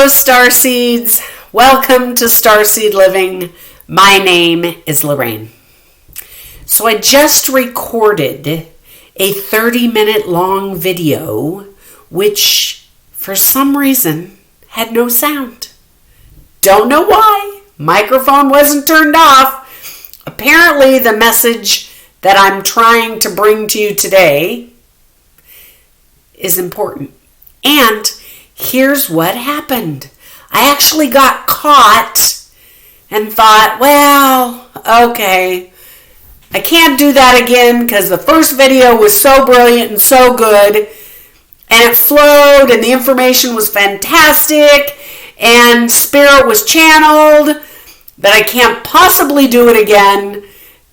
StarSeeds. Welcome to Starseed Living. My name is Lorraine. So I just recorded a 30-minute long video, which for some reason had no sound. Don't know why. Microphone wasn't turned off. Apparently the message that I'm trying to bring to you today is important. And here's what happened. I actually got caught and thought, well, okay, I can't do that again because the first video was so brilliant and so good and it flowed and the information was fantastic and spirit was channeled that I can't possibly do it again,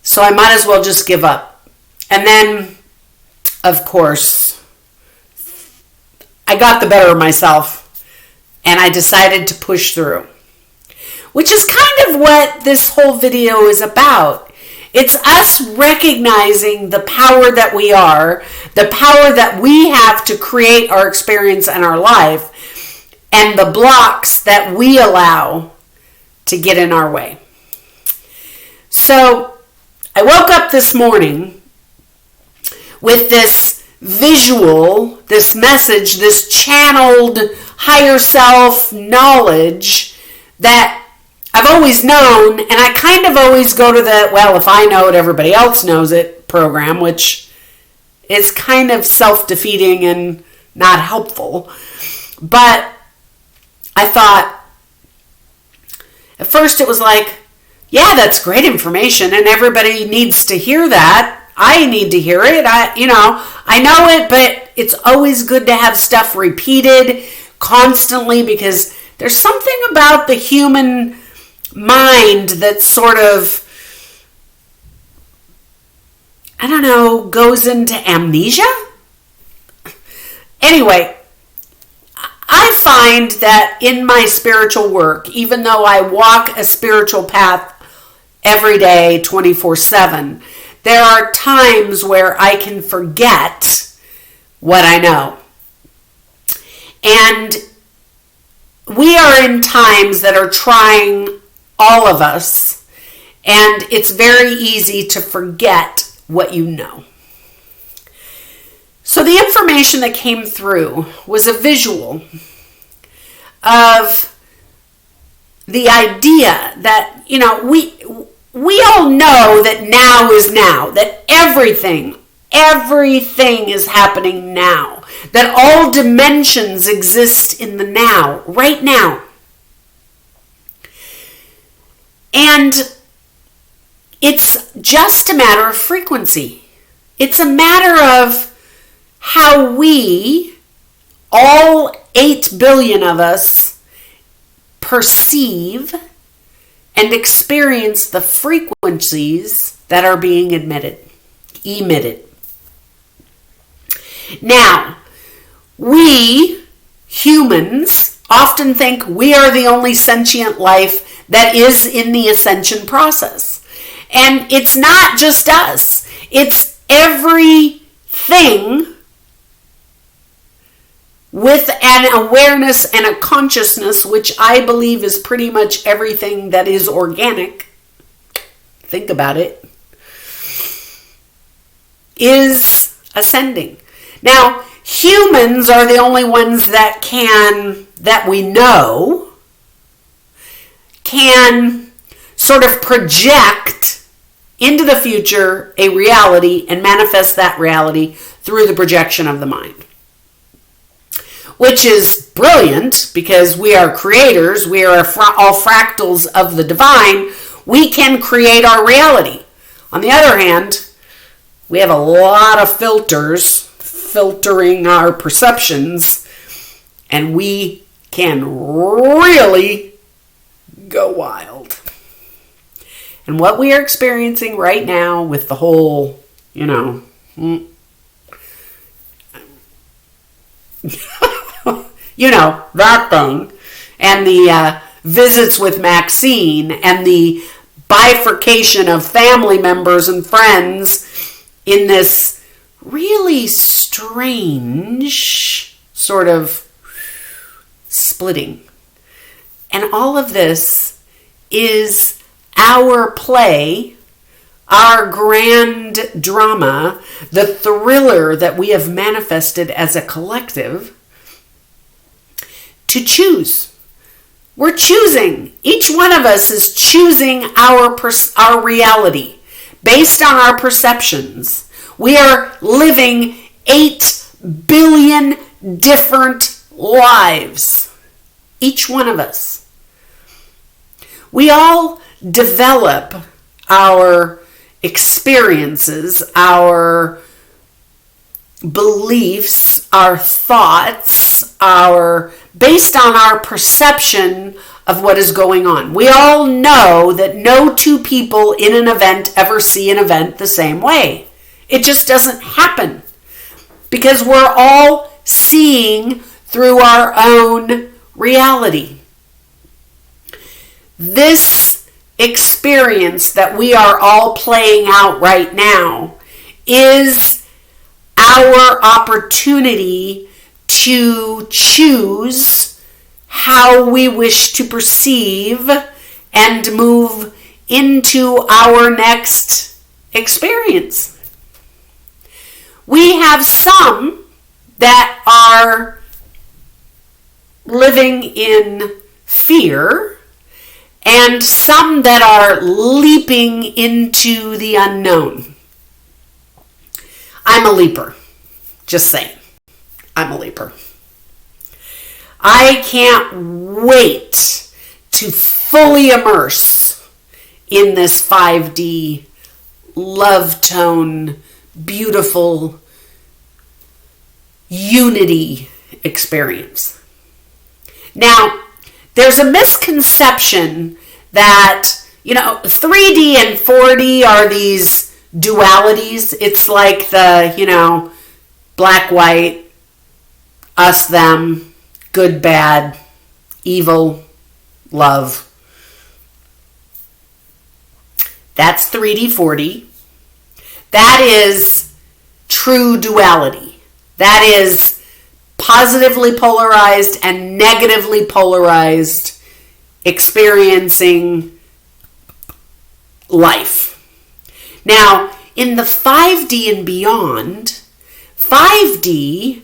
so I might as well just give up. And then, of course, I got the better of myself and I decided to push through, which is kind of what this whole video is about. It's us recognizing the power that we are, the power that we have to create our experience and our life, and the blocks that we allow to get in our way. So I woke up this morning with this visual, this message, this channeled higher self knowledge that I've always known, and I kind of always go to the, well, if I know it, everybody else knows it program, which is kind of self-defeating and not helpful. But I thought, at first it was like, yeah, that's great information, and everybody needs to hear that. I need to hear it. I know it, but it's always good to have stuff repeated constantly because there's something about the human mind that sort of, goes into amnesia. Anyway, I find that in my spiritual work, even though I walk a spiritual path every day, 24/7, there are times where I can forget what I know. And we are in times that are trying all of us, and it's very easy to forget what you know. So the information that came through was a visual of the idea that, we all know that now is now, that everything is happening now, that all dimensions exist in the now, right now. And it's just a matter of frequency. It's a matter of how we, all 8 billion of us, perceive and experience the frequencies that are being emitted. Now, we humans often think we are the only sentient life that is in the ascension process. And it's not just us. It's everything with an awareness and a consciousness, which I believe is pretty much everything that is organic. Think about it. Is ascending. Now, humans are the only ones that we know, can sort of project into the future a reality and manifest that reality through the projection of the mind. Which is brilliant because we are creators, we are all fractals of the divine, we can create our reality. On the other hand, we have a lot of filters filtering our perceptions, and we can really go wild. And what we are experiencing right now with the whole, that thing, and the visits with Maxine, and the bifurcation of family members and friends in this really strange sort of splitting. And all of this is our play, our grand drama, the thriller that we have manifested as a collective to choose. We're choosing. Each one of us is choosing our reality based on our perceptions. We are living 8 billion different lives. Each one of us. We all develop our experiences, our beliefs, our thoughts, based on our perception of what is going on. We all know that no two people in an event ever see an event the same way. It just doesn't happen because we're all seeing through our own reality. This experience that we are all playing out right now is our opportunity to choose how we wish to perceive and move into our next experience. We have some that are living in fear and some that are leaping into the unknown. I'm a leaper. Just saying. I'm a leaper. I can't wait to fully immerse in this 5D love tone, beautiful unity experience. Now, there's a misconception that, 3D and 4D are these dualities. It's like the, black, white, us, them, good, bad, evil, love. That's 3D, 4D. That is true duality. That is positively polarized and negatively polarized experiencing life. Now, in the 5D and beyond, 5D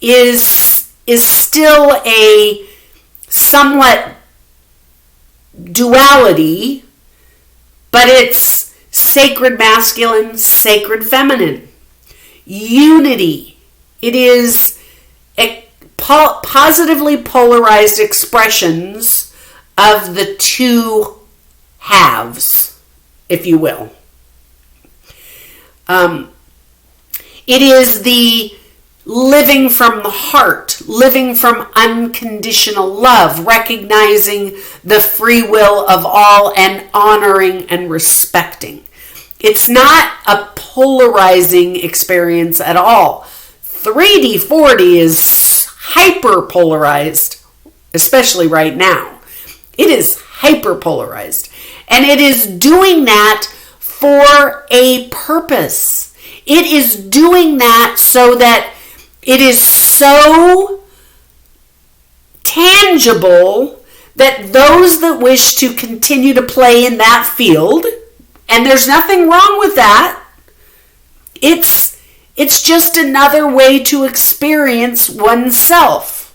is still a somewhat duality, but it's sacred masculine, sacred feminine. Unity. It is positively polarized expressions of the two halves, if you will. It is the living from the heart, living from unconditional love, recognizing the free will of all and honoring and respecting. It's not a polarizing experience at all. 3D, 4D is hyper polarized, especially right now. It is hyper polarized. And it is doing that for a purpose. It is doing that so that it is so tangible that those that wish to continue to play in that field, and there's nothing wrong with that, it's just another way to experience oneself.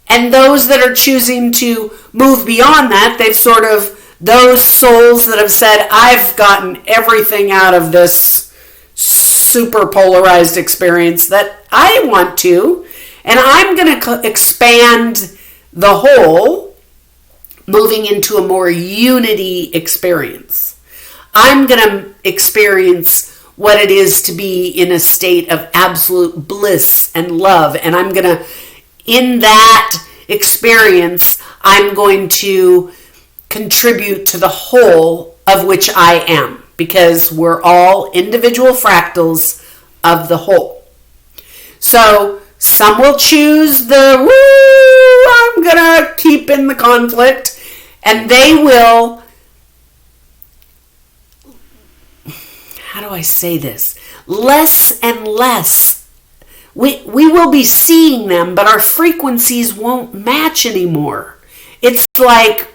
And those that are choosing to move beyond that, those souls that have said, I've gotten everything out of this super polarized experience that I want to, and I'm going to expand the whole, moving into a more unity experience. I'm going to experience what it is to be in a state of absolute bliss and love, and I'm going to, in that experience, I'm going to contribute to the whole of which I am, because we're all individual fractals of the whole. So some will choose I'm going to keep in the conflict, and they will, how do I say this? Less and less. We will be seeing them, but our frequencies won't match anymore. It's like,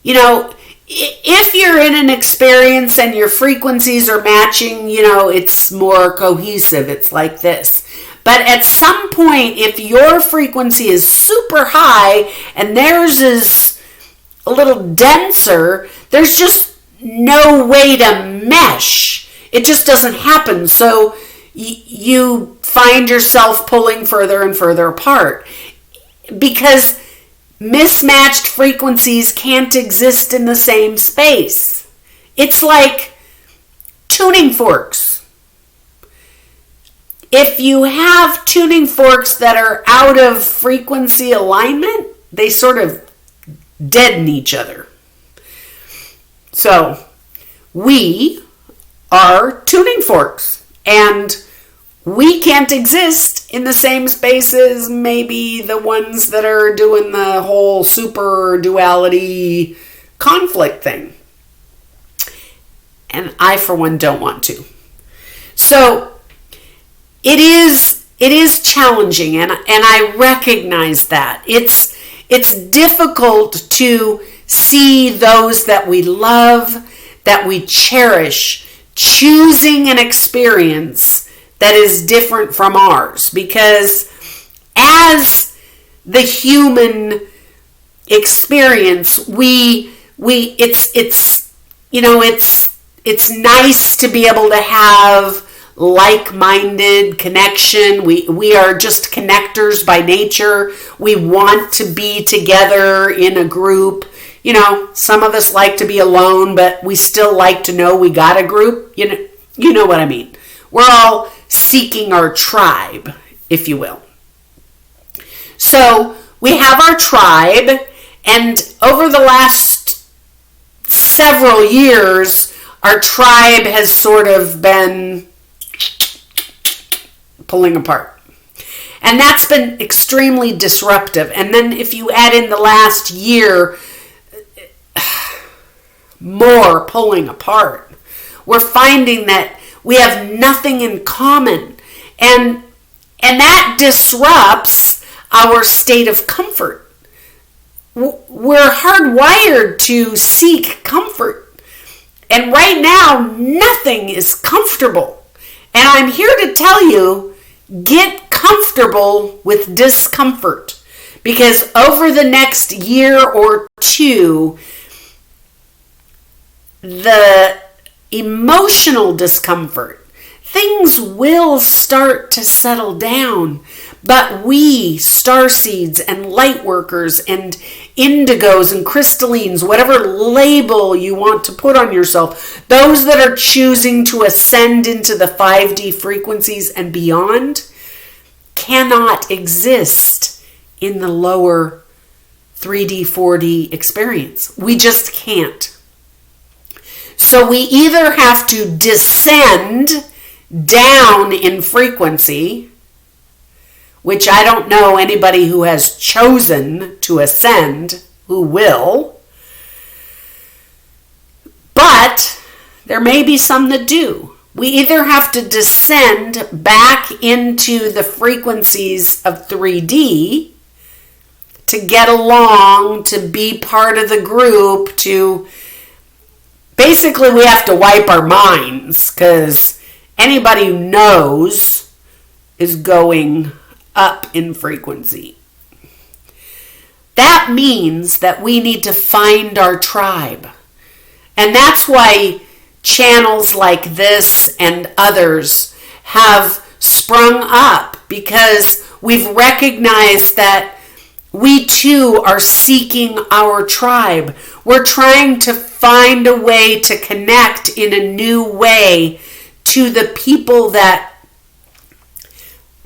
if you're in an experience and your frequencies are matching, it's more cohesive. It's like this. But at some point, if your frequency is super high and theirs is a little denser, there's just no way to mesh. It just doesn't happen. So you find yourself pulling further and further apart because mismatched frequencies can't exist in the same space. It's like tuning forks. If you have tuning forks that are out of frequency alignment, they sort of deaden each other. So we are tuning forks, and we can't exist in the same space as maybe the ones that are doing the whole super duality conflict thing. And I, for one, don't want to. So it is challenging, and I recognize that. It's difficult to see those that we love, that we cherish, choosing an experience that is different from ours, because as the human experience, it's nice to be able to have like-minded connection. We are just connectors by nature. We want to be together in a group. Some of us like to be alone, but we still like to know we got a group. You know what I mean. We're all seeking our tribe, if you will. So we have our tribe, and over the last several years, our tribe has sort of been pulling apart. And that's been extremely disruptive. And then if you add in the last year, more pulling apart, we're finding that we have nothing in common. And that disrupts our state of comfort. We're hardwired to seek comfort. And right now, nothing is comfortable. And I'm here to tell you, get comfortable with discomfort. Because over the next year or two, the emotional discomfort, things will start to settle down. But we, starseeds and light workers and indigos and crystallines, whatever label you want to put on yourself, those that are choosing to ascend into the 5D frequencies and beyond, cannot exist in the lower 3D, 4D experience. We just can't. So we either have to descend down in frequency, which I don't know anybody who has chosen to ascend who will, but there may be some that do. We either have to descend back into the frequencies of 3D to get along, to be part of the group, to basically we have to wipe our minds, because anybody who knows is going up in frequency. That means that we need to find our tribe. And that's why channels like this and others have sprung up, because we've recognized that we too are seeking our tribe. We're trying to find a way to connect in a new way to the people that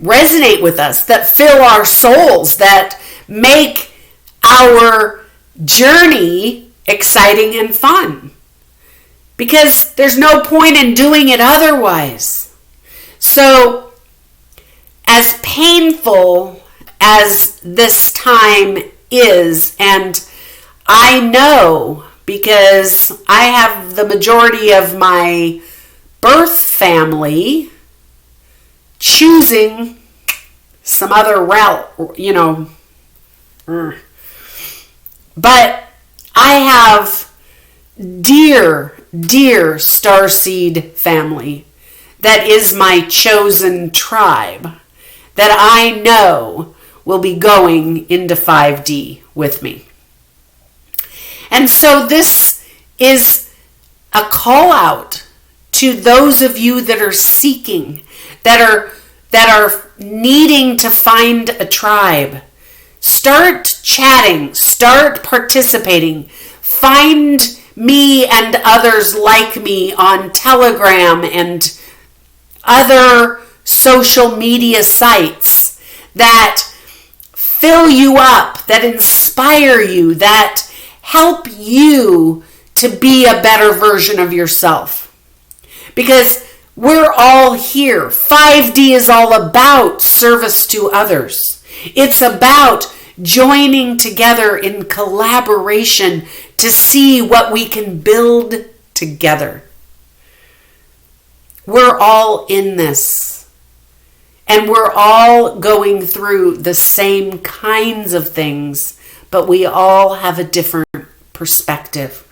resonate with us, that fill our souls, that make our journey exciting and fun. Because there's no point in doing it otherwise. So, as painful as this time is, and I know because I have the majority of my birth family choosing some other route, But I have dear Starseed family that is my chosen tribe that I know will be going into 5D with me. And so this is a call out to those of you that are seeking, that are needing to find a tribe. Start chatting, start participating. Find me and others like me on Telegram and other social media sites that fill you up, that inspire you, that help you to be a better version of yourself. Because we're all here. 5D is all about service to others. It's about joining together in collaboration to see what we can build together. We're all in this. And we're all going through the same kinds of things, but we all have a different perspective.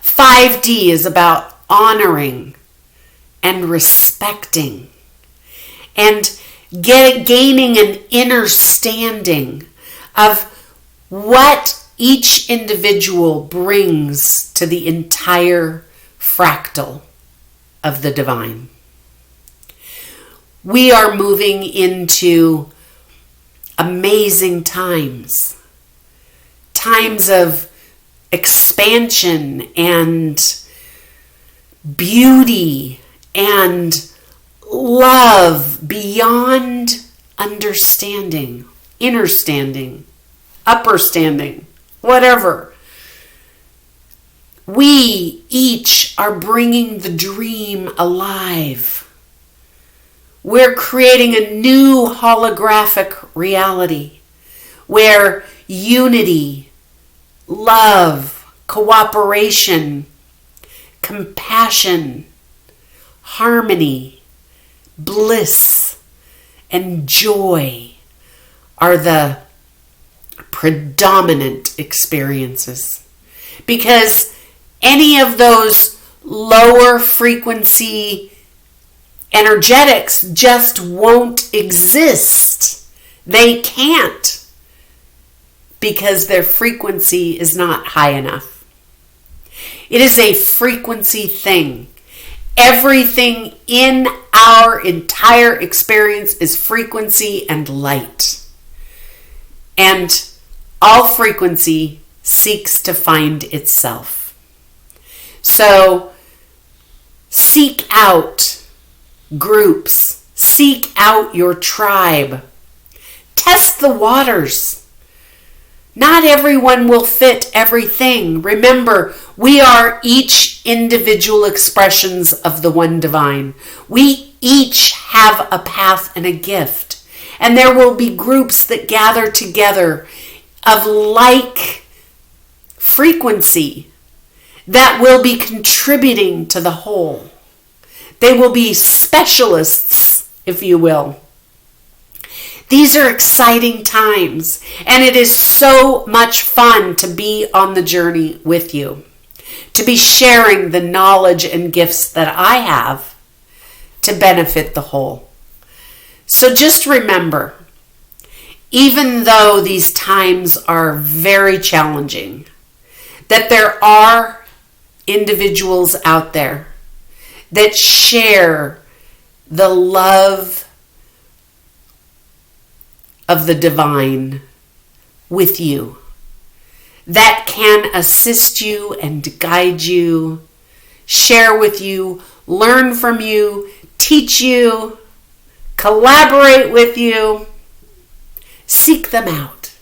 5D is about honoring and respecting and gaining an innerstanding of what each individual brings to the entire fractal of the divine. We are moving into amazing times of expansion and beauty and love beyond understanding, innerstanding, upperstanding, whatever. We each are bringing the dream alive. We're creating a new holographic reality where unity, love, cooperation, compassion, harmony, bliss, and joy are the predominant experiences. Because any of those lower frequency energetics just won't exist. They can't, because their frequency is not high enough. It is a frequency thing. Everything in our entire experience is frequency and light. And all frequency seeks to find itself. So seek out groups. Seek out your tribe. Test the waters. Not everyone will fit everything. Remember, we are each individual expressions of the one divine. We each have a path and a gift. And there will be groups that gather together of like frequency that will be contributing to the whole. They will be specialists, if you will. These are exciting times, and it is so much fun to be on the journey with you, to be sharing the knowledge and gifts that I have to benefit the whole. So just remember, even though these times are very challenging, that there are individuals out there that share the love of the divine with you, that can assist you and guide you, share with you, learn from you, teach you, collaborate with you. Seek them out.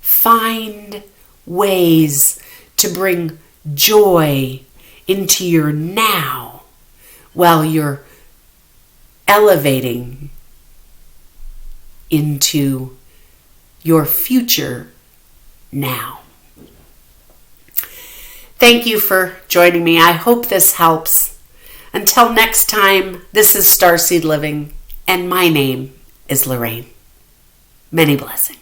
Find ways to bring joy into your now while you're elevating into your future now. Thank you for joining me. I hope this helps. Until next time, this is Starseed Living, and my name is Lorraine. Many blessings.